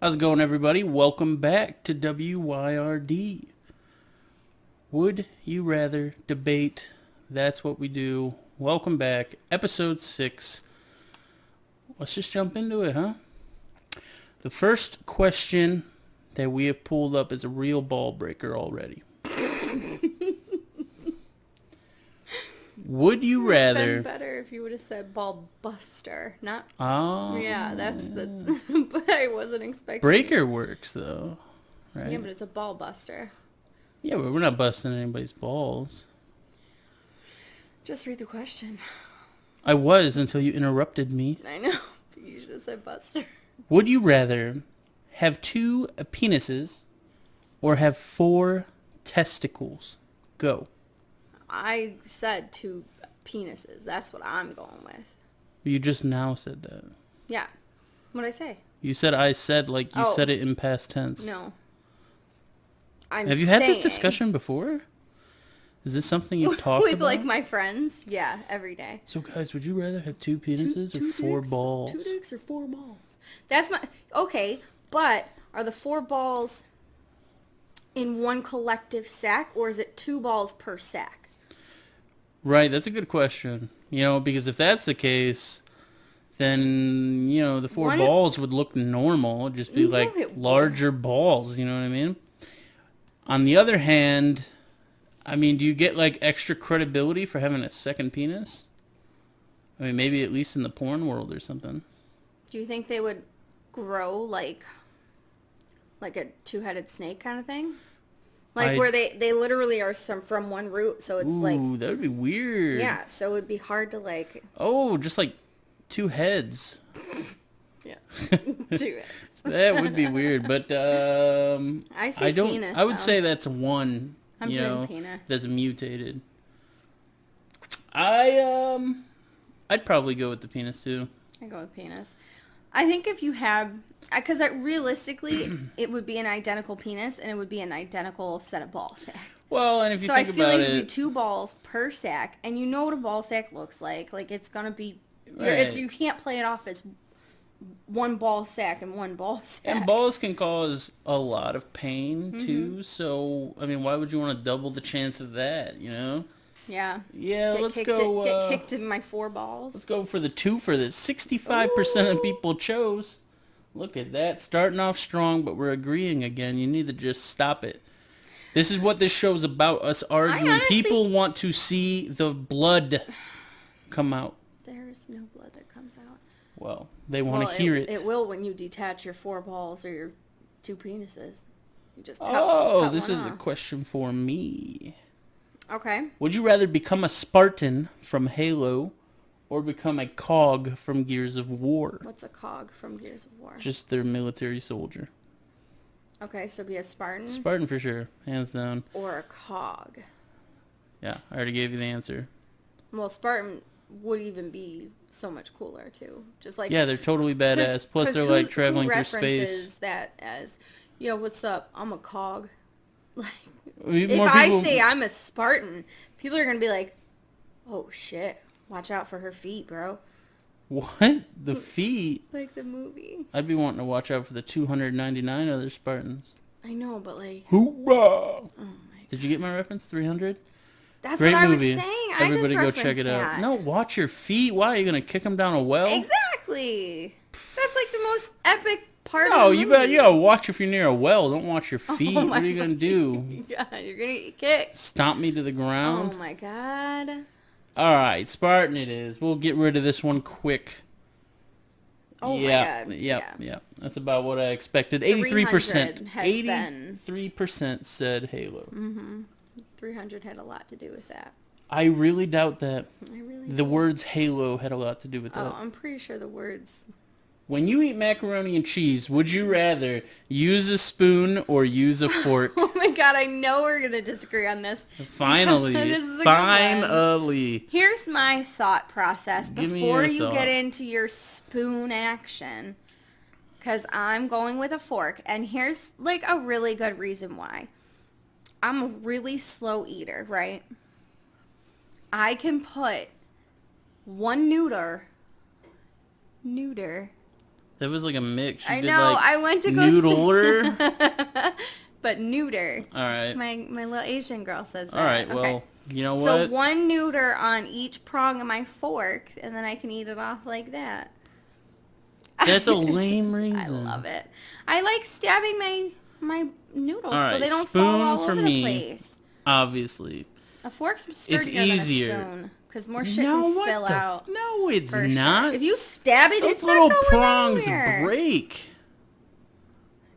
How's it going, everybody? Welcome back to WYRD. Would you rather debate? That's what we do. Welcome back. Episode 6. Let's just jump into it, huh? The first question that we have pulled up is a real ball breaker already. Would you rather... It would have been better if you would have said ball buster, not... Oh. Yeah, that's the... But I wasn't expecting... Breaker works, though, right? Yeah, but it's a ball buster. Yeah, but we're not busting anybody's balls. Just read the question. I was until you interrupted me. I know. But you should have said buster. Would you rather have 2 penises or have 4 testicles? Go. I said 2 penises. That's what I'm going with. You just now said that. Yeah. What'd I say? You said I said like you said it in past tense. No. Have you had this discussion before? Is this something you've talked with about? like my friends? Yeah, every day. So guys, would you rather have 2 penises or 4 balls? 2 dicks or 4 balls? That's my... Okay, but are the 4 balls in one collective sack, or is it 2 balls per sack? Right, that's a good question. You know, because if that's the case, then, you know, the 4 balls would look normal. It'd just be like larger balls, you know what I mean? On the other hand, I mean, do you get like extra credibility for having a second penis? I mean, maybe at least in the porn world or something. Do you think they would grow like a 2-headed snake kind of thing? Like where they literally are from one root, so it's like... Ooh, that would be weird. Yeah, so it would be hard to like... Oh, just like 2 heads. Yeah, 2 heads. That would be weird, but I don't. Penis, I would say that's one. I'm doing penis. That's mutated. I'd probably go with the penis too. I go with penis. I think if you have, because realistically, it would be an identical penis and it would be an identical set of ball sack. Well, and if you think about it, so I feel like it would be 2 balls per sack, and you know what a ball sack looks like. Like it's gonna be, right. You can't play it off as one ball sack and one ball sack. And balls can cause a lot of pain too. So I mean, why would you want to double the chance of that? You know? Yeah. Yeah. Let's go. Get kicked in my 4 balls. Let's go for the 2 for this. 65% of people chose. Look at that. Starting off strong, but we're agreeing again. You need to just stop it. This is what this show's about, us arguing. People want to see the blood come out. There's no blood that comes out. Well, they want to hear it. It will when you detach your 4 balls or your 2 penises. You just cut this is a question for me. Okay. Would you rather become a Spartan from Halo or become a cog from Gears of War? What's a cog from Gears of War? Just their military soldier. Okay, so be a Spartan? Spartan for sure, hands down. Or a cog. Yeah, I already gave you the answer. Well, Spartan would even be so much cooler too. Just like... Yeah, they're totally badass. Plus they're like traveling through space. Who references that as, yo, what's up? I'm a cog. Like, I say I'm a Spartan, people are going to be like, oh shit, watch out for her feet, bro. What? The feet? Like the movie. I'd be wanting to watch out for the 299 other Spartans. I know, but like... Hoorah! Oh my God. Did you get my reference? 300? That's Great what movie. I was saying. Everybody I just go check it that. out. No, watch your feet. Why? Are you going to kick them down a well? Exactly. That's like the most epic part of the movie. No, you gotta watch if you're near a well. Don't watch your feet. What are you going to do? Yeah, you're going to get kicked. Stomp me to the ground? Oh my God. All right, Spartan it is. We'll get rid of this one quick. Oh my God. Yeah. That's about what I expected. 83%. 83% said Halo. Mm-hmm. 300 had a lot to do with that. I really doubt that. The do. Words Halo had a lot to do with that. Oh, I'm pretty sure the words... When you eat macaroni and cheese, would you rather use a spoon or use a fork? Oh my God, I know we're going to disagree on this. Finally. This is a Finally. good one. Here's my thought process before you get into your spoon action. Because I'm going with a fork. And here's like a really good reason why. I'm a really slow eater, right? I can put one neuter That was like a mix. You I did know. like I went to go noodler. But neuter. All right. My little Asian girl says that. All right. Well, okay. You know what? So one neuter on each prong of my fork, and then I can eat it off like that. That's a lame reason. I love it. I like stabbing my noodles so they don't spoon fall all for over me, the place. Obviously. A fork's sturdier It's easier. than a spoon. Because more shit can spill out. No, it's not. Sure. If you stab it, those it's little not going prongs anywhere. break.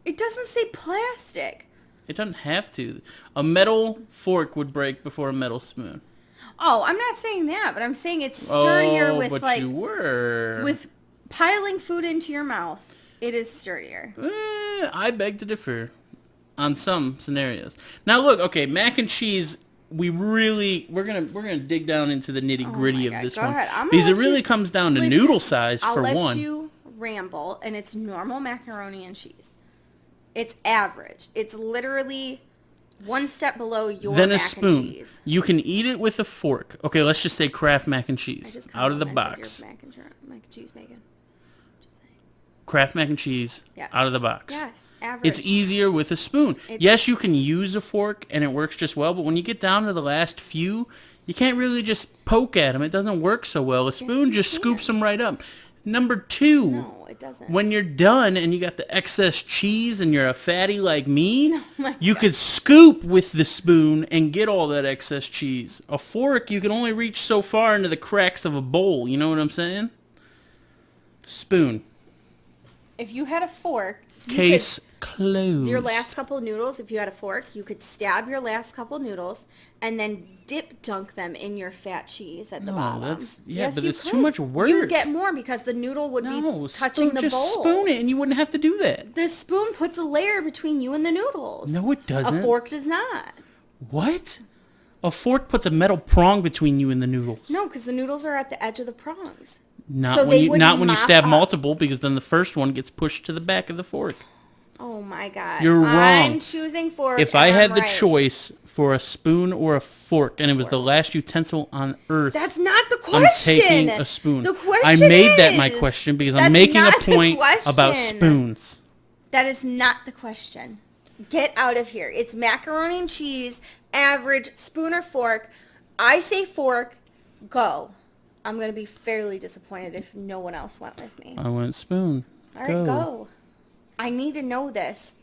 It doesn't say plastic. It doesn't have to. A metal fork would break before a metal spoon. Oh, I'm not saying that, but I'm saying it's sturdier with but you were. With piling food into your mouth. It is sturdier. I beg to differ on some scenarios. Now look, okay, mac and cheese. We're gonna dig down into the nitty gritty of this one because it really comes down to noodle size for one. I'll let you ramble, and it's normal macaroni and cheese. It's average. It's literally one step below your then mac a spoon. And cheese. You can eat it with a fork. Okay, let's just say Kraft mac and cheese out of the box. Mac and cheese, Megan. Kraft mac and cheese out of the box. Yes, average. It's easier with a spoon. Yes, you can use a fork and it works just well, but when you get down to the last few, you can't really just poke at them. It doesn't work so well. A spoon just scoops them right up. Number two, no, it doesn't. When you're done and you got the excess cheese and you're a fatty like me, you could scoop with the spoon and get all that excess cheese. A fork, you can only reach so far into the cracks of a bowl. You know what I'm saying? Spoon. If you had a fork, case closed. Your last couple noodles, if you had a fork, you could stab your last couple noodles and then dip dunk them in your fat cheese at the bottom. But it's too much work. You get more because the noodle would be touching the bowl. Just spoon it and you wouldn't have to do that. The spoon puts a layer between you and the noodles. No, it doesn't. A fork does not. What? A fork puts a metal prong between you and the noodles. No, because the noodles are at the edge of the prongs. Not when you stab multiple, because then the first one gets pushed to the back of the fork. Oh my God. You're wrong. I'm choosing fork. If I had the choice for a spoon or a fork, and it was the last utensil on earth, that's not the question. I'm taking a spoon. The question I made that my question because I'm making a point about spoons. That is not the question. Get out of here. It's macaroni and cheese, average, spoon or fork. I say fork, go. I'm going to be fairly disappointed if no one else went with me. I went spoon. All right, go. I need to know this.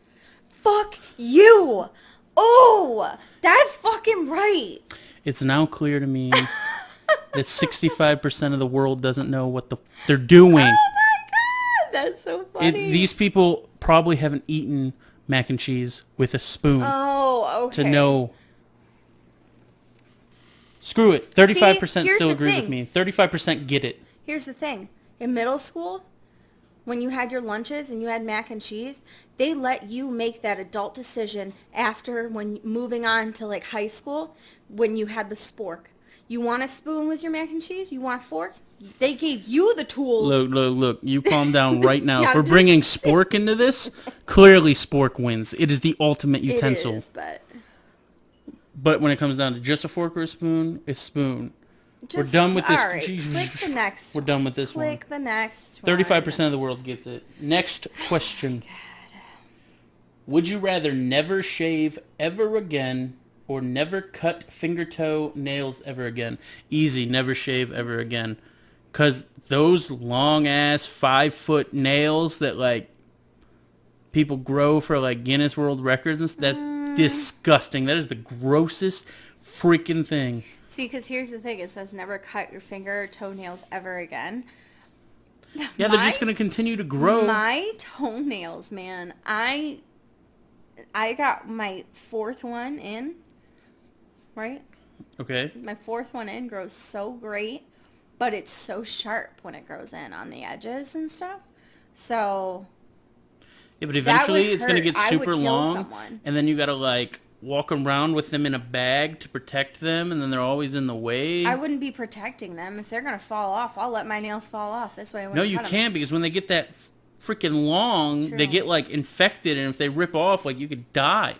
Fuck you. Oh, that's fucking right. It's now clear to me that 65% of the world doesn't know what they're doing. Oh my God, that's so funny. These people probably haven't eaten mac and cheese with a spoon. Oh, okay. To know. Screw it. 35% still agree with me. 35% get it. Here's the thing. In middle school, when you had your lunches and you had mac and cheese, they let you make that adult decision after when moving on to like high school when you had the spork. You want a spoon with your mac and cheese? You want a fork? They gave you the tools. Look. You calm down right now. If we're bringing spork into this, clearly spork wins. It is the ultimate utensil. It is, But when it comes down to just a fork or a spoon, it's spoon. We're done with this. All right, click the next We're done with this one. Click the next one. 35% of the world gets it. Next question. Oh, would you rather never shave ever again or never cut finger toe nails ever again? Easy, never shave ever again. Because those long-ass 5-foot nails that, like, people grow for, like, Guinness World Records and stuff, disgusting. That is the grossest freaking thing. See, because here's the thing. It says never cut your finger or toenails ever again. Yeah, they're just going to continue to grow. My toenails, man. I got my fourth one in, right? Okay. My fourth one in grows so great, but it's so sharp when it grows in on the edges and stuff. So... Yeah, but eventually it's going to get super long, and then you got to, like, walk around with them in a bag to protect them, and then they're always in the way. I wouldn't be protecting them. If they're going to fall off, I'll let my nails fall off. This way I wouldn't No, you can't, because when they get that freaking long, they get, like, infected, and if they rip off, like, you could die.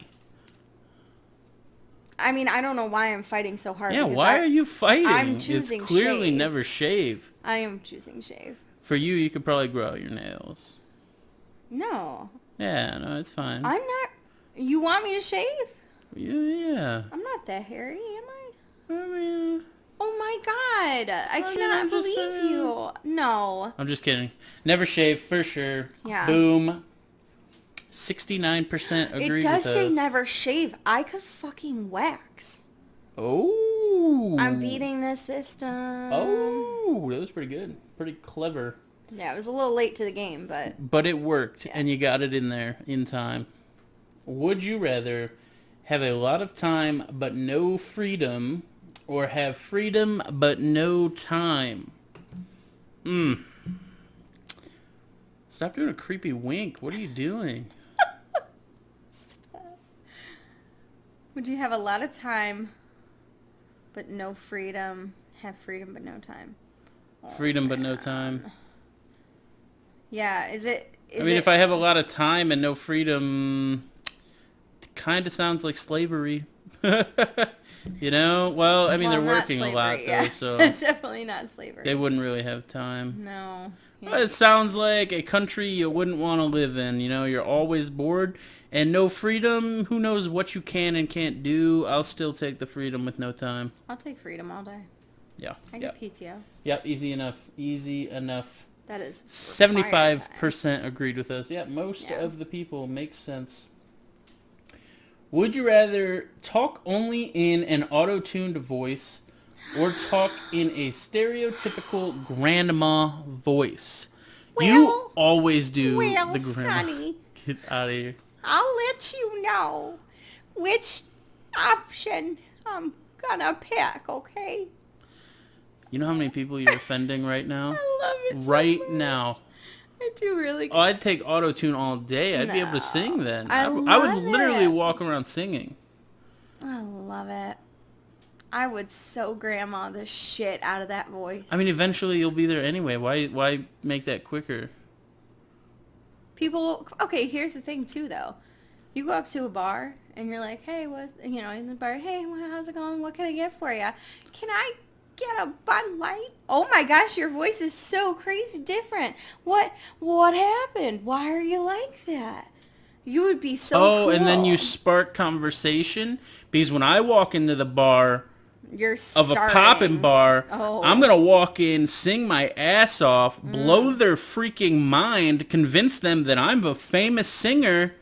I mean, I don't know why I'm fighting so hard. Yeah, why are you fighting? I'm choosing It's clearly shave. never shave. I am choosing shave. For you could probably grow out your nails. No. Yeah, no, it's fine. I'm not. You want me to shave? Yeah. I'm not that hairy, am I? I mean... Oh my god. I cannot believe you. No. I'm just kidding. Never shave, for sure. Yeah. Boom. 69% agree with us. It does say never shave. I could fucking wax. Oh. I'm beating the system. Oh, that was pretty good. Pretty clever. Yeah, it was a little late to the game, but... But it worked, and you got it in there in time. Would you rather have a lot of time but no freedom, or have freedom but no time? Stop doing a creepy wink. What are you doing? Stop. Would you have a lot of time but no freedom? Have freedom but no time. Freedom but no time. Yeah, is it... if I have a lot of time and no freedom, it kind of sounds like slavery. You know? Well, I mean, they're working slavery, a lot, though, so... Definitely not slavery. They wouldn't really have time. No. Yeah. Well, it sounds like a country you wouldn't want to live in. You know, you're always bored. And no freedom, who knows what you can and can't do. I'll still take the freedom with no time. I'll take freedom all day. Yeah. I get PTO. Yep, easy enough. Easy enough. That is 75% agreed with us. Yeah, most of the people. Makes sense. Would you rather talk only in an auto-tuned voice or talk in a stereotypical grandma voice? Well, you always do the grandma. Sonny, get out of here. I'll let you know which option I'm gonna pick, okay? You know how many people you're offending right now? I love it right so much. now. I do really. Oh, I'd take auto-tune all day. I'd be able to sing then. I would love literally it. walk around singing. I love it. I would so grandma the shit out of that voice. I mean, eventually you'll be there anyway. Why make that quicker? People, okay, here's the thing too though. You go up to a bar and you're like, hey, in the bar, hey, how's it going? What can I get for you? Can I get a Bud Light? Oh my gosh, your voice is so crazy different. What happened? Why are you like that? You would be so cool. And then you spark conversation, because when I walk into the bar of a poppin' bar, I'm going to walk in, sing my ass off, blow their freaking mind, convince them that I'm a famous singer,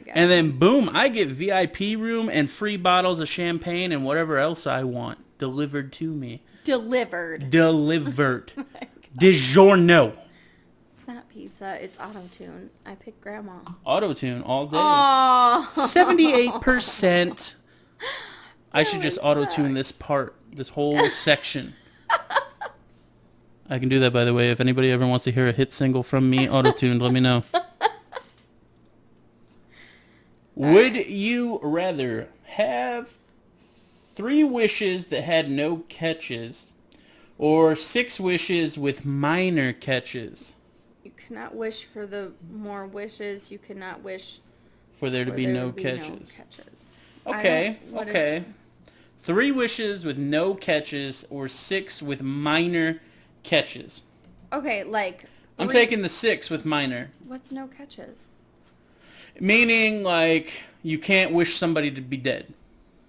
and then boom, I get VIP room and free bottles of champagne and whatever else I want delivered to me. Delivered. Oh DiGiorno. It's not pizza. It's auto-tune. I pick grandma. Auto-tune all day. Aww. 78%. I should just auto-tune this part, this whole section. I can do that, by the way. If anybody ever wants to hear a hit single from me, auto-tuned, let me know. Would you rather have 3 wishes that had no catches, or 6 wishes with minor catches? You cannot wish for the more wishes. You cannot wish for there to be no catches. No catches. Okay. 3 wishes with no catches, or 6 with minor catches. Okay, like... I'm taking the 6 with minor. What's no catches? Meaning, like, you can't wish somebody to be dead.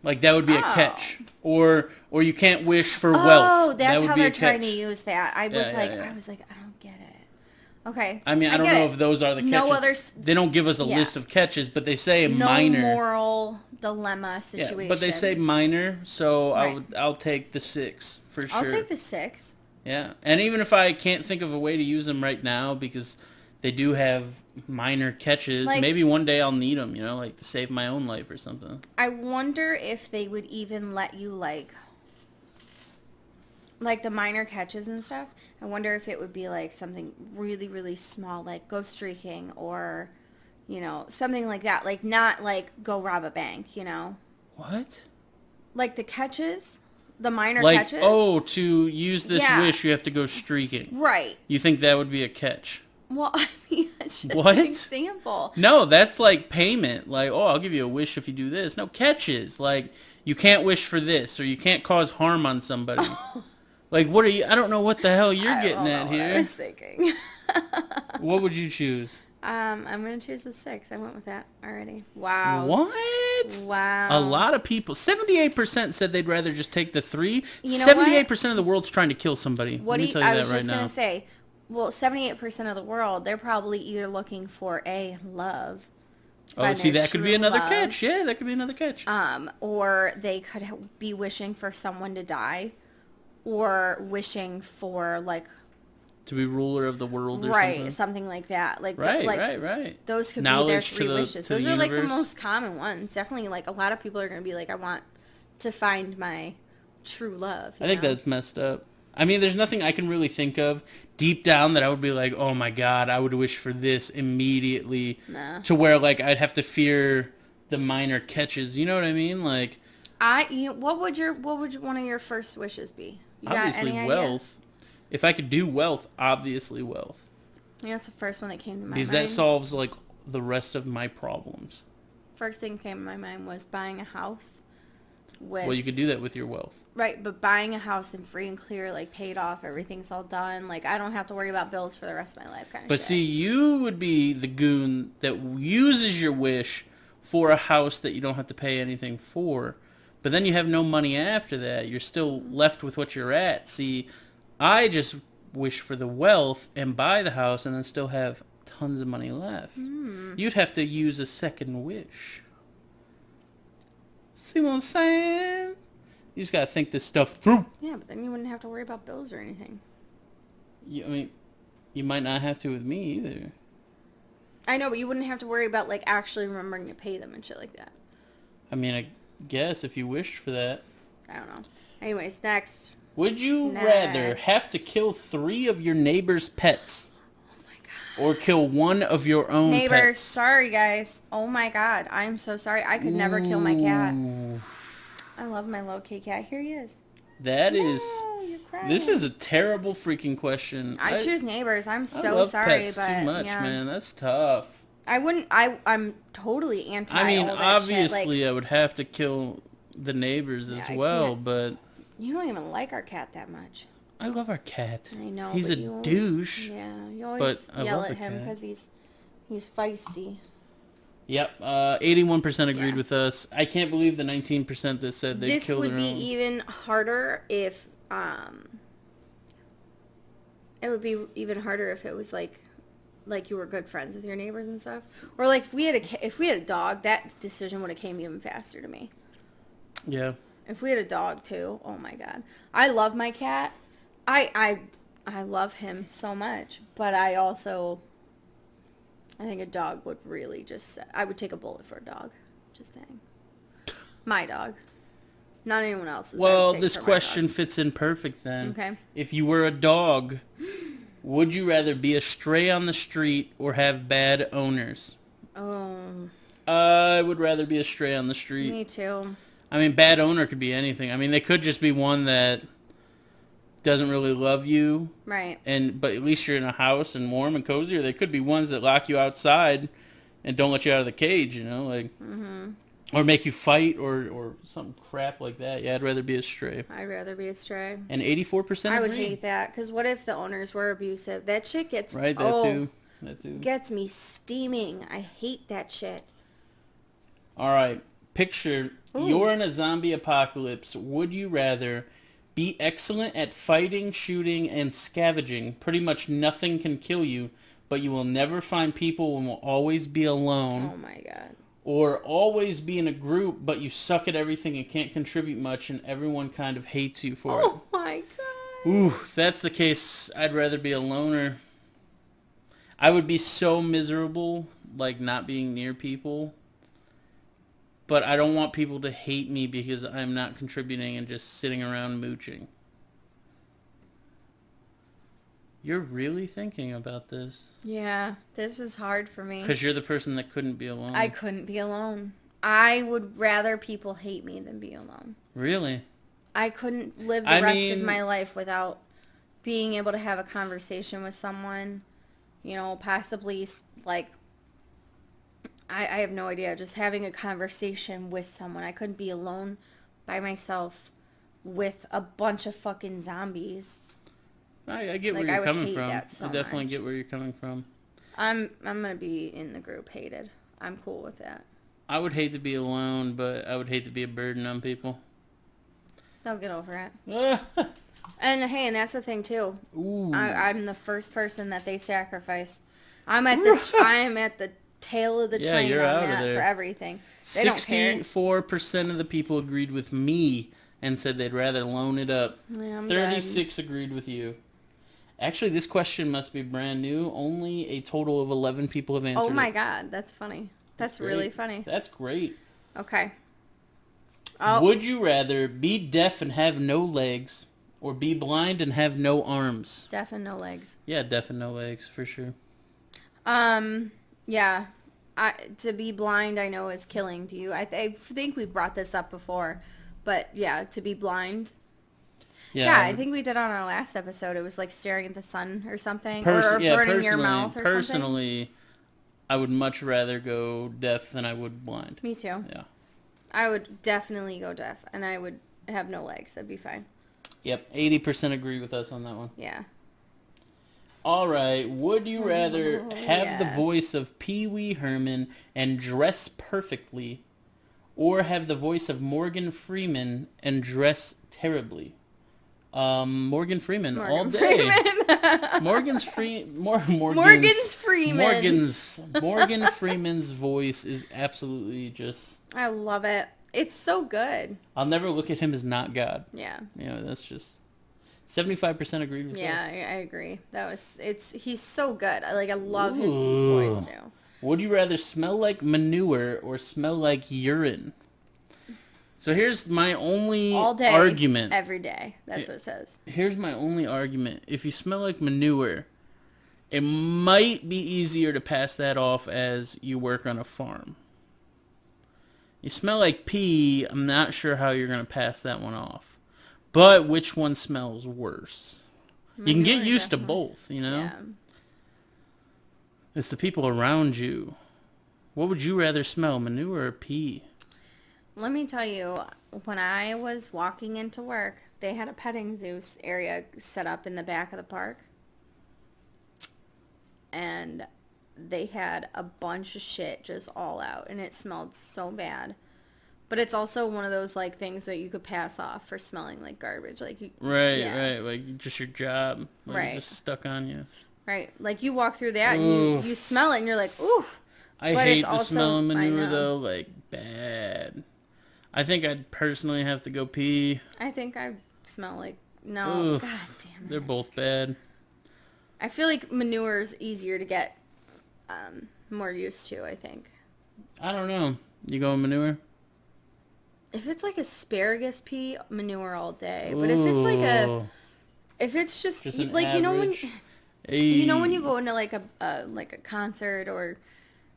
Like, that would be a catch. Or you can't wish for wealth. Oh, that's how they're trying to use that. I was like, I don't get it. Okay. I mean, I don't know if those are the catches. No others. They don't give us a list of catches, but they say minor. No moral dilemma situation. Yeah, but they say minor, so I'll take the 6 for sure. I'll take the 6. Yeah, and even if I can't think of a way to use them right now, because they do have minor catches, like, maybe one day I'll need them, like to save my own life or something. I wonder if they would even let you like the minor catches and stuff. I wonder if it would be like something really, really small, like go streaking, or, something like that. Like not like go rob a bank, What? Like the catches, the minor catches. Oh, to use this wish, you have to go streaking. Right. You think that would be a catch? Well, I mean, that's just an example. No, that's like payment. Like, I'll give you a wish if you do this. No, catches. Like, you can't wish for this, or you can't cause harm on somebody. Like, I don't know what the hell you're getting at here. What I was thinking. What would you choose? I'm going to choose the 6. I went with that already. Wow. What? Wow. A lot of people, 78% said they'd rather just take the 3. You know 78% of the world's trying to kill somebody. What Let me tell you I that was right just now. going to say, well, 78% of the world, they're probably either looking for a love. Oh, see, that could be another love, catch. Yeah, that could be another catch. Or they could be wishing for someone to die, or wishing for, like, to be ruler of the world or right, something like that. Like, right. Those could Knowledge be their 3 wishes. Those are, like, the most common ones. Definitely, like, a lot of people are going to be like, I want to find my true love. I think that's messed up. I mean, there's nothing I can really think of deep down that I would be like, oh my God, I would wish for this immediately. Nah. To where, like, I'd have to fear the minor catches. You know what I mean? Like, what would one of your first wishes be? You obviously got any wealth. Idea? If I could do wealth, obviously wealth. Yeah, that's the first one that came to my mind. Because that solves, like, the rest of my problems. First thing came to my mind was buying a house. Well, you could do that with your wealth. Right, but buying a house and free and clear, like, paid off, everything's all done. Like, I don't have to worry about bills for the rest of my life kind of But shit. see, you would be the goon that uses your wish for a house that you don't have to pay anything for. But then you have no money after that. You're still left with what you're at. See, I just wish for the wealth and buy the house and then still have tons of money left. You'd have to use a second wish. See what I'm saying? You just got to think this stuff through. Yeah, but then you wouldn't have to worry about bills or anything. I mean, you might not have to with me either. I know, but you wouldn't have to worry about, like, actually remembering to pay them and shit like that. I mean, I guess if you wished for that. I don't know. Anyways, next. Would you rather have to kill 3 of your neighbor's pets? Oh my God. Or kill 1 of your own neighbors, pets? Sorry, guys. Oh my God. I'm so sorry. I could never kill my cat. I love my low-key cat. Here he is. That no, is... You're crying. This is a terrible freaking question. I choose neighbors. I'm so I love sorry, pets but too much, yeah. man. That's tough. I wouldn't. I'm totally anti. I mean, all that obviously, shit. Like, I would have to kill the neighbors as well, but you don't even like our cat that much. I love our cat. I know. He's a douche. Yeah, you always yell at him because he's feisty. Yep, 81% agreed with us. I can't believe the 19% that said they killed their own. This would be even harder if it would be even harder if it was like you were good friends with your neighbors and stuff, or like if we had a dog, that decision would have came even faster to me. Yeah. If we had a dog too, oh my God, I love my cat. I love him so much, but I think a dog would really I would take a bullet for a dog. Just saying. My dog. Not anyone else's. Well, this question fits in perfect then. Okay. If you were a dog, would you rather be a stray on the street or have bad owners? Oh. I would rather be a stray on the street. Me too. I mean, bad owner could be anything. I mean, they could just be one that doesn't really love you. Right. But at least you're in a house and warm and cozy. Or they could be ones that lock you outside and don't let you out of the cage, you know, like, or make you fight or some crap like that. Yeah, I'd rather be a stray. I'd rather be a stray. And 84% I would agree. hate that, because what if the owners were abusive? That shit gets right. That too. Gets me steaming. I hate that shit. All right. Picture you're in a zombie apocalypse. Would you rather be excellent at fighting, shooting, and scavenging? Pretty much nothing can kill you, but you will never find people and will always be alone. Oh my God. Or always be in a group, but you suck at everything and can't contribute much, and everyone kind of hates you for it. Oh my God. Ooh, if that's the case, I'd rather be a loner. I would be so miserable, like, not being near people. But I don't want people to hate me because I'm not contributing and just sitting around mooching. You're really thinking about this. Yeah, this is hard for me. Because you're the person that couldn't be alone. I couldn't be alone. I would rather people hate me than be alone. Really? I couldn't live the rest of my life without being able to have a conversation with someone. You know, possibly, like, I have no idea. Just having a conversation with someone. I couldn't be alone by myself with a bunch of fucking zombies. I get where you're coming from. That so I definitely much. get where you're coming from. I'm gonna be in the group hated. I'm cool with that. I would hate to be alone, but I would hate to be a burden on people. They'll get over it. And hey, and that's the thing too. I'm the first person that they sacrifice. I'm at the tail of the train on that for everything. They don't care. 64% of the people agreed with me and said they'd rather loan it up. Yeah, 36 agreed with you. Actually, this question must be brand new. Only a total of 11 people have answered. Oh my God, that's funny. That's really funny. That's great. Okay. Would you rather be deaf and have no legs, or be blind and have no arms? Deaf and no legs. Yeah, deaf and no legs, for sure. Yeah. To be blind, I know, is killing to you. I think we brought this up before, but yeah, to be blind. Yeah, I think we did on our last episode. It was like staring at the sun or something, or burning your mouth or something. Personally, I would much rather go deaf than I would blind. Me too. Yeah. I would definitely go deaf, and I would have no legs. That'd be fine. Yep, 80% agree with us on that one. Yeah. All right, would you rather have the voice of Pee Wee Herman and dress perfectly, or have the voice of Morgan Freeman and dress terribly? Morgan Freeman all day. Morgan Freeman's voice is absolutely just... I love it. It's so good. I'll never look at him as not God. Yeah. You know, that's just... 75% agree with that. Yeah, I agree. He's so good. I love his deep voice too. Would you rather smell like manure or smell like urine? So here's my only argument. Every day. That's what it says. Here's my only argument. If you smell like manure, it might be easier to pass that off as you work on a farm. You smell like pee, I'm not sure how you're going to pass that one off. But which one smells worse? You can get used to both, you know? Yeah. It's the people around you. What would you rather smell, manure or pee? Let me tell you, when I was walking into work, they had a petting zoo area set up in the back of the park. And they had a bunch of shit just all out, and it smelled so bad. But it's also one of those things that you could pass off for smelling like garbage. Right, like just your job, just stuck on you. Right, like you walk through that and you smell it and you're like, ooh. I hate the smell of manure though, bad. I think I'd personally have to go pee. I think I smell like no. God damn it. They're both bad. I feel like manure's easier to get more used to, I think. I don't know. You going manure? If it's like asparagus pee, manure all day. But if it's just like average. You know when you go into like a concert or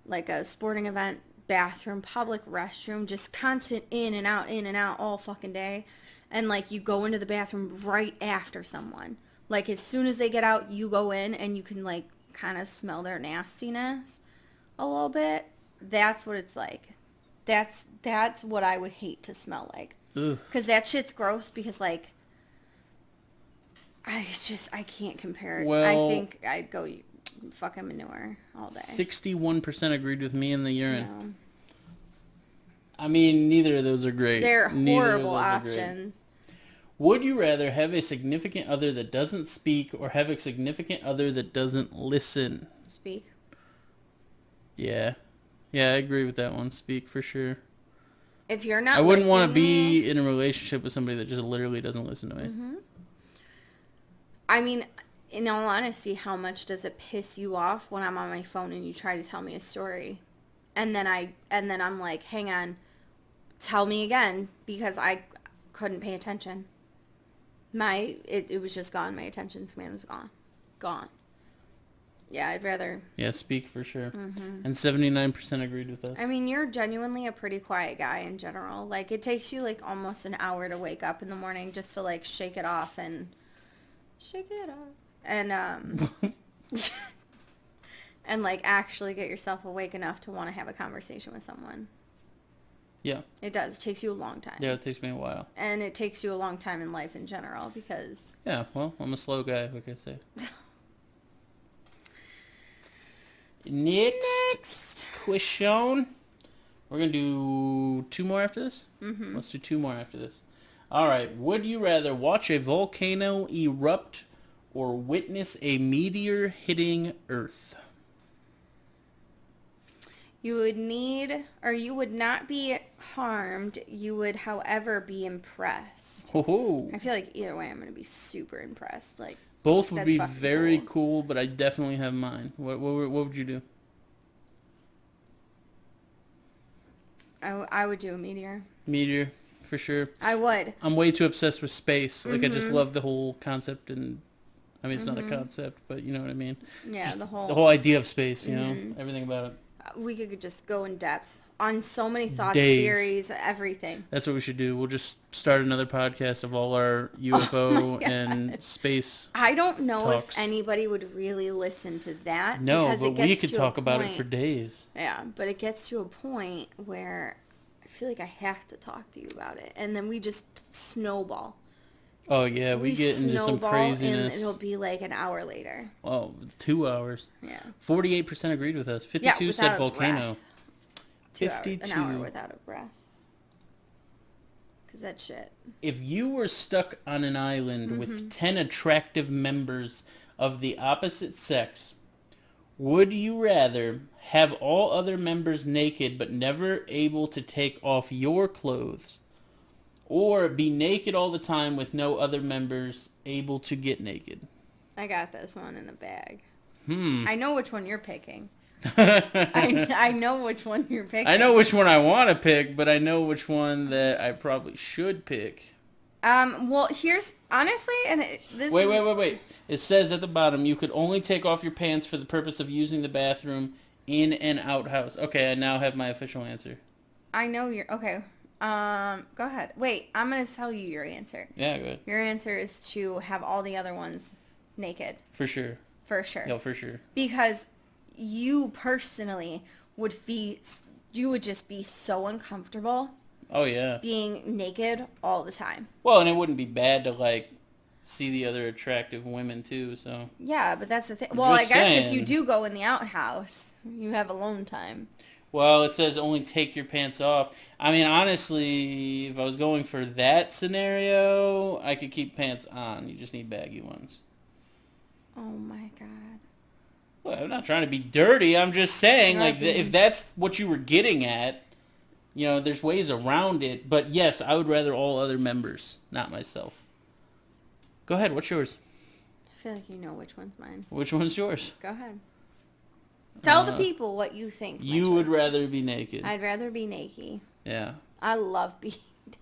like a sporting event, bathroom, public restroom, just constant in and out all fucking day, and you go into the bathroom right after someone. As soon as they get out, you go in and you can kind of smell their nastiness a little bit. That's what it's like. That's what I would hate to smell like. Because that shit's gross because I can't compare it. Well, I think I'd go fucking manure all day. 61% agreed with me in the urine. No. I mean, neither of those are great. They're horrible options. Would you rather have a significant other that doesn't speak or have a significant other that doesn't listen? Speak. Yeah. Yeah, I agree with that one. Speak for sure. If you're not I wouldn't want to be in a relationship with somebody that just literally doesn't listen to me. Mm-hmm. I mean, in all honesty, how much does it piss you off when I'm on my phone and you try to tell me a story? And then I'm like, hang on, tell me again, because I couldn't pay attention. It was just gone. My attention span was gone. Yeah, I'd rather... Yeah, speak for sure. Mm-hmm. And 79% agreed with us. I mean, you're genuinely a pretty quiet guy in general. It takes you, almost an hour to wake up in the morning just to, shake it off and... Shake it off. And, and, actually get yourself awake enough to want to have a conversation with someone. Yeah. It does. It takes you a long time. Yeah, it takes me a while. And it takes you a long time in life in general because... Yeah, well, I'm a slow guy, like I say. Next question. We're going to do 2 more after this? Mm-hmm. Let's do 2 more after this. All right. Would you rather watch a volcano erupt or witness a meteor hitting Earth? You would not be harmed. You would, however, be impressed. Oh. I feel like either way, I'm going to be super impressed. Like both would be very cool, but I definitely have mine. What would you do? I would do a meteor. Meteor, for sure. I would. I'm way too obsessed with space. Like, I just love the whole concept, and I mean, it's not a concept, but you know what I mean? Yeah, just the whole idea of space, you know? Everything about it. We could just go in depth on so many thoughts, Days. theories, everything. That's what we should do. We'll just start another podcast of all our UFO and space I don't know talks. if anybody would really listen to that. No, but we could talk about it for days. Yeah, but it gets to a point where I feel like I have to talk to you about it. And then we just snowball. Oh, yeah, we get into some craziness. And it'll be like an hour later. Oh, 2 hours. Yeah. 48% agreed with us. 52 said volcano. 52. An hour without a breath. Because that's shit. If you were stuck on an island with 10 attractive members of the opposite sex, would you rather have all other members naked but never able to take off your clothes, or be naked all the time with no other members able to get naked? I got this one in the bag. I know which one you're picking. I know which one you're picking. I know which one I want to pick, but I know which one that I probably should pick. Well, here's, honestly, and this... Wait. It says at the bottom, you could only take off your pants for the purpose of using the bathroom in an outhouse. Okay, I now have my official answer. I know you're... Okay. Go ahead. Wait, I'm going to tell you your answer. Yeah, go ahead. Your answer is to have all the other ones naked. For sure. For sure. Yeah, for sure. Because you personally would just be so uncomfortable. Oh, yeah. Being naked all the time. Well, and it wouldn't be bad to, like, see the other attractive women, too, so. Yeah, but that's the thing. Well, I guess if you do go in the outhouse, you have alone time. Well, it says only take your pants off. I mean, honestly, if I was going for that scenario, I could keep pants on. You just need baggy ones. Oh, my God. Well, I'm not trying to be dirty. I'm just saying, like, if that's what you were getting at, you know, there's ways around it. But, yes, I would rather all other members, not myself. Go ahead. What's yours? I feel like you know which one's mine. Which one's yours? Go ahead. Tell the people what you think. You would rather be naked. I'd rather be naked. Yeah. I love being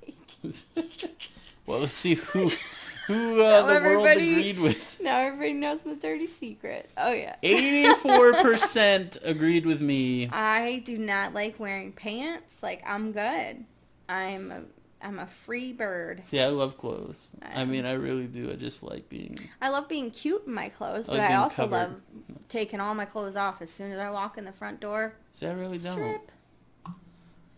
naked. Well, let's see who the world agreed with. Now everybody knows my dirty secret. Oh, yeah. 84% agreed with me. I do not like wearing pants. Like, I'm good. I'm a free bird. See, I love clothes. I mean, I really do. I just like I love being cute in my clothes, but I also love taking all my clothes off as soon as I walk in the front door. See, I really don't.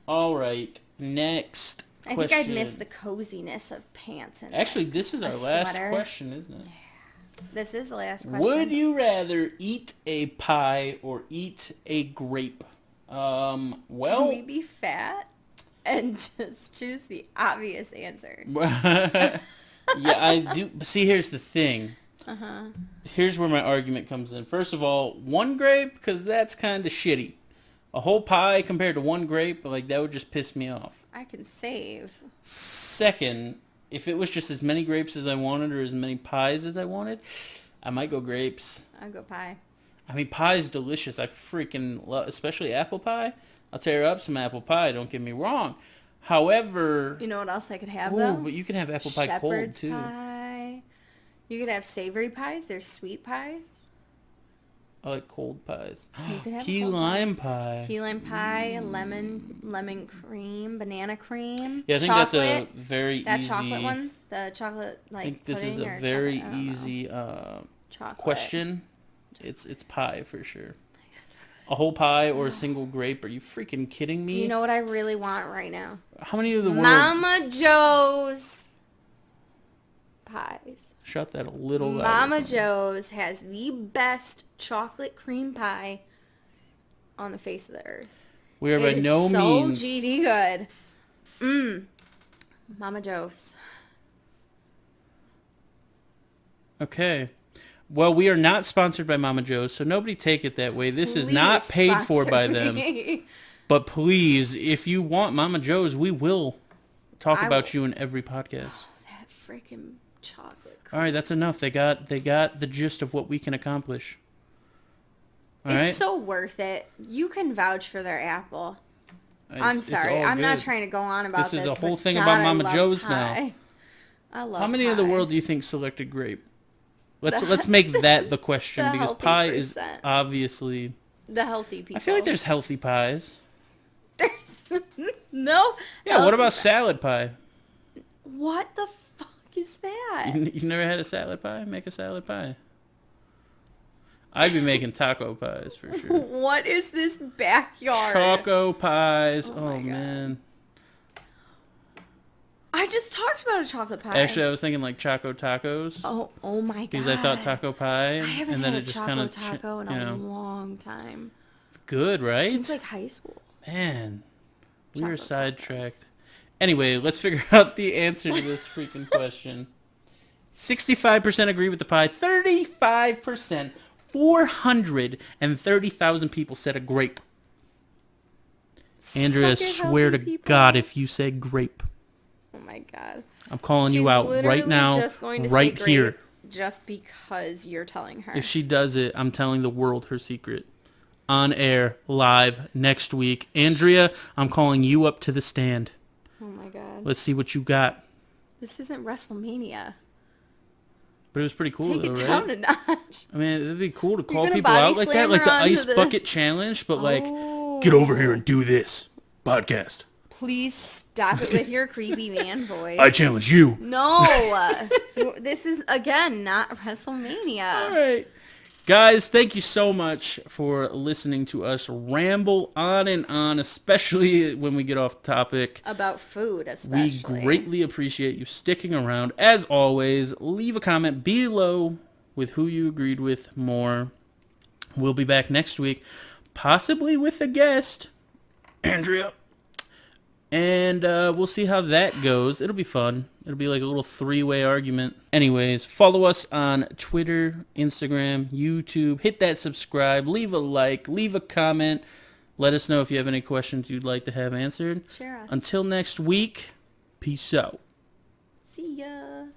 All right. Next question. I think I'd miss the coziness of pants. And actually, this is our last question, isn't it? This is the last question. Would you rather eat a pie or eat a grape? Well... Can we be fat and just choose the obvious answer? Yeah, I do. See, here's the thing. Here's where my argument comes in. First of all, one grape, because that's kind of shitty. A whole pie compared to one grape, like, that would just piss me off. I can save. Second, if it was just as many grapes as I wanted or as many pies as I wanted, I might go grapes. I'd go pie. I mean, pie's delicious. I freaking love, especially apple pie. I'll tear up some apple pie, don't get me wrong. However... You know what else I could have, though? But you can have apple pie cold, too. Pie. You could have savory pies. There's sweet pies. I like cold pies. You could have key lime pie. Key lime pie, lemon cream, banana cream. Yeah, I think chocolate. That's a very that easy... That chocolate one? The chocolate, like, I think this is a pudding very easy question. It's pie, for sure. A whole pie or a single grape? Are you freaking kidding me? You know what I really want right now? How many of the world... Mama Joe's pies. Shut that a little louder. Mama Joe's has the best chocolate cream pie on the face of the earth. We are by no means. So GD good. Mama Joe's. Okay. Well, we are not sponsored by Mama Joe's, so nobody take it that way. This is not paid for by them. But please, if you want Mama Joe's, we will talk about you in every podcast. Oh, that freaking chocolate cream. All right, that's enough. They got the gist of what we can accomplish. It's so worth it. You can vouch for their apple. I'm sorry. I'm not trying to go on about this. This is a whole thing about Mama Joe's now. I love How many in the world do you think selected grape? Let's make that the question because pie is obviously the healthy people. I feel like there's healthy pies. There's no. Yeah, what about salad pie? What the fuck is that? You never had a salad pie? Make a salad pie. I'd be making taco pies for sure. What is this backyard? Choco pies. Oh man. I just talked about a chocolate pie. Actually, I was thinking like Choco Tacos. Oh my god. Because I thought taco pie. I haven't and then had it just Choco kind of Taco in a long time. It's good, right? Since like high school. Man, we were sidetracked. Anyway, let's figure out the answer to this freaking question. 65% agree with the pie. 35%. 430,000 people said a grape. Andrea, swear to God if you say grape. Oh my God. I'm calling you out right now, right here. Just because you're telling her. If she does it, I'm telling the world her secret. On air, live, next week. Andrea, I'm calling you up to the stand. Oh my God. Let's see what you got. This isn't WrestleMania. But it was pretty cool, Take though, it right? down a notch. I mean, it'd be cool to call people out like that, like the ice bucket challenge, but like, get over here and do this podcast. Please stop it with your creepy man voice. I challenge you. No, this is again not WrestleMania. All right, guys, thank you so much for listening to us ramble on and on, especially when we get off topic about food. Especially, we greatly appreciate you sticking around. As always, leave a comment below with who you agreed with more. We'll be back next week, possibly with a guest, Andrea. And we'll see how that goes. It'll be fun. It'll be like a little three-way argument. Anyways, follow us on Twitter, Instagram, YouTube. Hit that subscribe. Leave a like. Leave a comment. Let us know if you have any questions you'd like to have answered. Share us. Until next week, peace out. See ya.